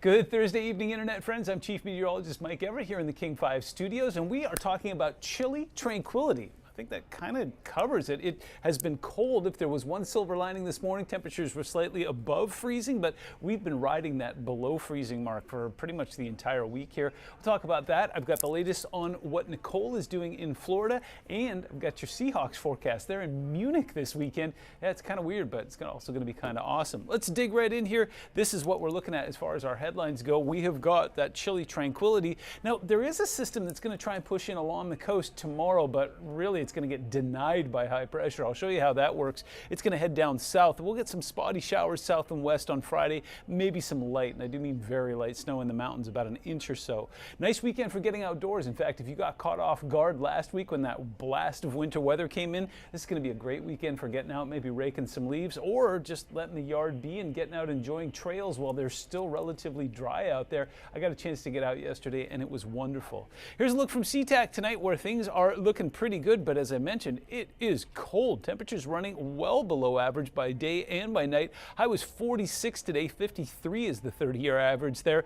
Good Thursday evening, Internet friends. I'm Chief Meteorologist Mike Everett here in the King 5 studios, and we are talking about chilly tranquility. I think that kind of covers it. It has been cold. If there was one silver lining this morning, temperatures were slightly above freezing, but we've been riding that below freezing mark for pretty much the entire week here. We'll talk about that. I've got the latest on what Nicole is doing in Florida, and I've got your Seahawks forecast. They're in Munich this weekend. Yeah, it's kind of weird, but it's also going to be kind of awesome. Let's dig right in here. This is what we're looking at as far as our headlines go. We have got that chilly tranquility. Now, there is a system that's going to try and push in along the coast tomorrow, but really it's going to get denied by high pressure. I'll show you how that works. It's going to head down south. We'll get some spotty showers south and west on Friday, maybe some light, and I do mean very light snow in the mountains, about an inch or so. Nice weekend for getting outdoors. In fact, if you got caught off guard last week when that blast of winter weather came in, this is going to be a great weekend for getting out, maybe raking some leaves, or just letting the yard be and getting out enjoying trails while they're still relatively dry out there. I got a chance to get out yesterday and it was wonderful. Here's a look from SeaTac tonight where things are looking pretty good, but as I mentioned, it is cold. Temperatures running well below average by day and by night. High was 46 today, 53 is the 30-year average there.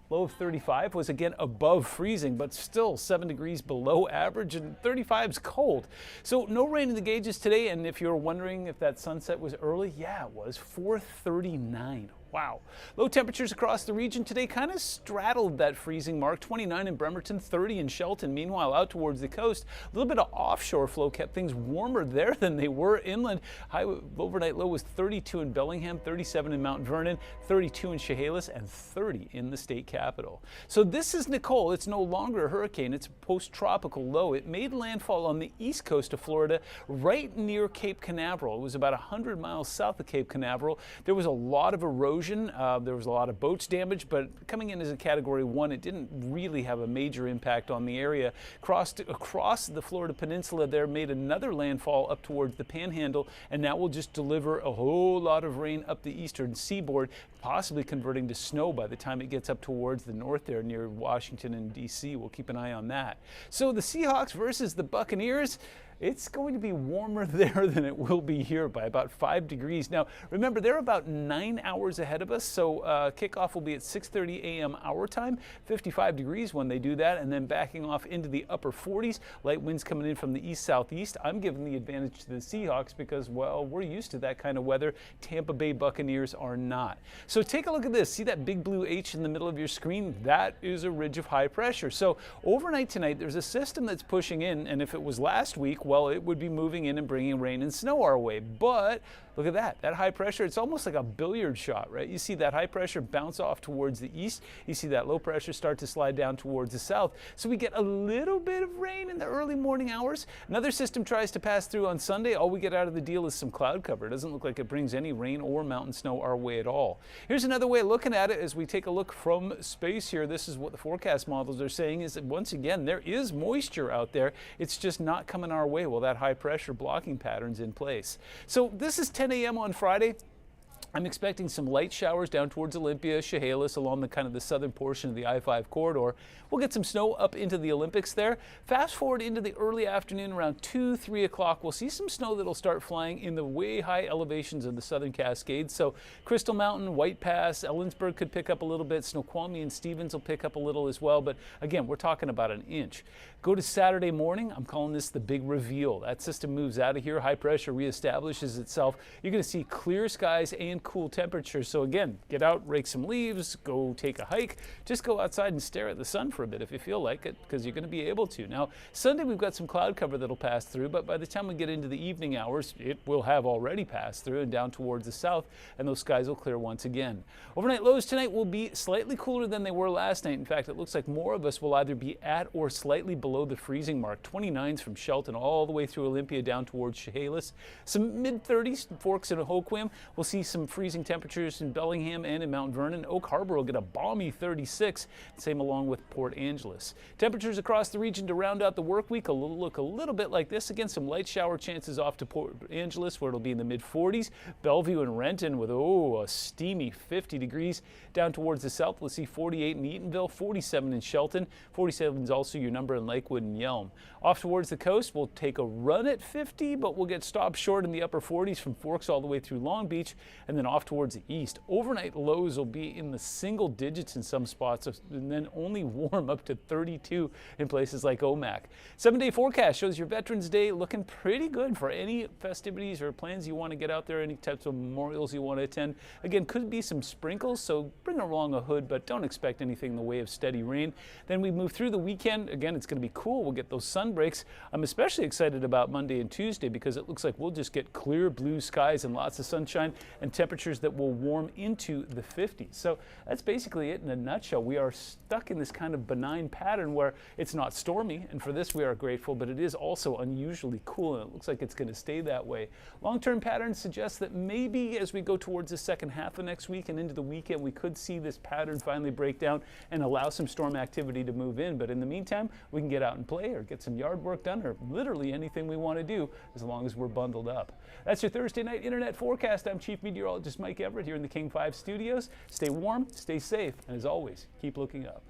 Low of 35 was again above freezing, but still 7 degrees below average, and 35 is cold. So no rain in the gauges today, and if you're wondering if that sunset was early, yeah, it was 4:39. Wow. Low temperatures across the region today kind of straddled that freezing mark. 29 in Bremerton, 30 in Shelton. Meanwhile, out towards the coast, a little bit of offshore flow kept things warmer there than they were inland. High overnight low was 32 in Bellingham, 37 in Mount Vernon, 32 in Chehalis, and 30 in the state capital. So this is Nicole. It's no longer a hurricane. It's a post-tropical low. It made landfall on the east coast of Florida, right near Cape Canaveral. It was about 100 miles south of Cape Canaveral. There was a lot of erosion. There was a lot of boats damaged, but coming in as a Category 1, it didn't really have a major impact on the area. Crossed across the Florida Peninsula there, made another landfall up towards the Panhandle, and that will just deliver a whole lot of rain up the eastern seaboard, possibly converting to snow by the time it gets up towards the north there near Washington and D.C. We'll keep an eye on that. So the Seahawks versus the Buccaneers. It's going to be warmer there than it will be here by about 5 degrees. Now, remember, they're about 9 hours ahead of us, so kickoff will be at 6:30 a.m. our time, 55 degrees when they do that, and then backing off into the upper 40s. Light winds coming in from the east-southeast. I'm giving the advantage to the Seahawks because, well, we're used to that kind of weather. Tampa Bay Buccaneers are not. So take a look at this. See that big blue H in the middle of your screen? That is a ridge of high pressure. So overnight tonight, there's a system that's pushing in, and if it was last week, well, it would be moving in and bringing rain and snow our way. But look at that high pressure. It's almost like a billiard shot, right? You see that high pressure bounce off towards the east. You see that low pressure start to slide down towards the south. So we get a little bit of rain in the early morning hours. Another system tries to pass through on Sunday. All we get out of the deal is some cloud cover. It doesn't look like it brings any rain or mountain snow our way at all. Here's another way of looking at it as we take a look from space here. This is what the forecast models are saying, is that once again, there is moisture out there. It's just not coming our way. Well, that high pressure blocking pattern's in place. So this is 10 a.m. on Friday. I'm expecting some light showers down towards Olympia, Chehalis, along the kind of the southern portion of the I-5 corridor. We'll get some snow up into the Olympics there. Fast forward into the early afternoon, around 2, 3 o'clock, we'll see some snow that'll start flying in the way high elevations of the southern Cascades. So Crystal Mountain, White Pass, Ellensburg could pick up a little bit. Snoqualmie and Stevens will pick up a little as well. But again, we're talking about an inch. Go to Saturday morning. I'm calling this the big reveal. That system moves out of here. High pressure reestablishes itself. You're going to see clear skies and cool temperatures. So again, get out, rake some leaves, go take a hike, just go outside and stare at the sun for a bit if you feel like it, because you're going to be able to. Now, Sunday we've got some cloud cover that'll pass through, but by the time we get into the evening hours, it will have already passed through and down towards the south, and those skies will clear once again. Overnight lows tonight will be slightly cooler than they were last night. In fact, it looks like more of us will either be at or slightly below the freezing mark. 29s from Shelton all the way through Olympia down towards Chehalis. Some mid-30s, Forks and Hoquiam. We'll see some freezing temperatures in Bellingham and in Mount Vernon. Oak Harbor will get a balmy 36, same along with Port Angeles. Temperatures across the region to round out the work week will look a little bit like this. Again, some light shower chances off to Port Angeles where it'll be in the mid-40s. Bellevue and Renton with, a steamy 50 degrees. Down towards the south, we'll see 48 in Eatonville, 47 in Shelton. 47 is also your number in Lakewood and Yelm. Off towards the coast, we'll take a run at 50, but we'll get stopped short in the upper 40s from Forks all the way through Long Beach. And then then off towards the east. Overnight lows will be in the single digits in some spots, and then only warm up to 32 in places like Omak. 7-day forecast shows your Veterans Day looking pretty good for any festivities or plans you want to get out there, any types of memorials you want to attend. Again, could be some sprinkles, so bring along a hood, but don't expect anything in the way of steady rain. Then we move through the weekend. Again, it's going to be cool. We'll get those sun breaks. I'm especially excited about Monday and Tuesday because it looks like we'll just get clear blue skies and lots of sunshine and temperatures that will warm into the 50s. So that's basically it in a nutshell. We are stuck in this kind of benign pattern where it's not stormy, and for this we are grateful, but it is also unusually cool, and it looks like it's going to stay that way. Long-term patterns suggest that maybe as we go towards the second half of next week and into the weekend, we could see this pattern finally break down and allow some storm activity to move in. But in the meantime, we can get out and play or get some yard work done or literally anything we want to do as long as we're bundled up. That's your Thursday night internet forecast. I'm Chief Meteorologist Mike Everett here in the King 5 studios. Stay warm, stay safe, and as always, keep looking up.